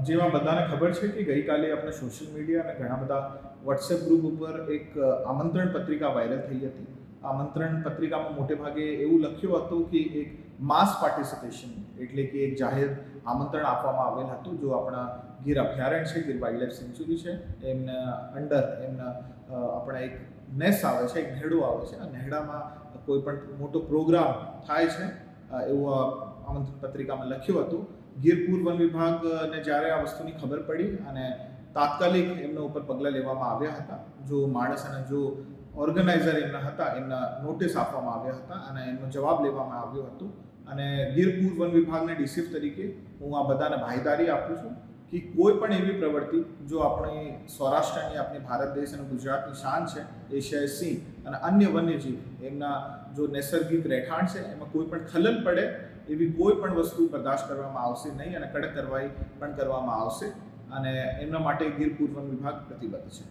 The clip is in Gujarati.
જેમાં બધાને ખબર છે કે ગઈકાલે આપણે સોશિયલ મીડિયા અને ઘણા બધા વોટ્સએપ ગ્રુપ ઉપર એક આમંત્રણ પત્રિકા વાયરલ થઈ હતી. આમંત્રણ પત્રિકામાં મોટે ભાગે એવું લખ્યું હતું કે એક માસ પાર્ટિસિપેશન એટલે કે એક જાહેર આમંત્રણ આપવામાં આવેલ હતું. જો આપણા ગીર અભયારણ્ય છે, ગીર વાઇલ્ડ લાઈફ સેન્ચ્યુરી છે, એમના અંડર આપણા એક નેસ આવે છે, એક નેહડો આવે છે. આ નેહડામાં કોઈ પણ મોટો પ્રોગ્રામ થાય છે એવું આમંત્રણ પત્રિકામાં લખ્યું હતું. ગીર પૂર વન વિભાગને જ્યારે આ વસ્તુની ખબર પડી અને તાત્કાલિક એમના ઉપર પગલાં લેવામાં આવ્યા હતા. જો માણસ અને જો ઓર્ગેનાઇઝર એમના હતા એમના નોટિસ આપવામાં આવ્યા હતા અને એમનો જવાબ લેવામાં આવ્યો હતો. અને ગીર પૂર વન વિભાગના ડીસીએફ તરીકે હું આ બધાને ભાઈદારી આપું છું કે કોઈ પણ એવી પ્રવૃત્તિ જો આપણી સૌરાષ્ટ્રની, આપણી ભારત દેશ અને ગુજરાતની શાન છે, એશિયાઈ સિંહ અને અન્ય વન્યજીવ એમના જો નૈસર્ગિક રહેઠાણ છે એમાં કોઈ પણ ખલલ પડે એવી કોઈ પણ વસ્તુ બરદાશ્ત કરવામાં આવશે નહીં અને કડક કાર્યવાહી પણ કરવામાં આવશે. અને એમના માટે ગીર પૂર વન વિભાગ પ્રતિબદ્ધ છે.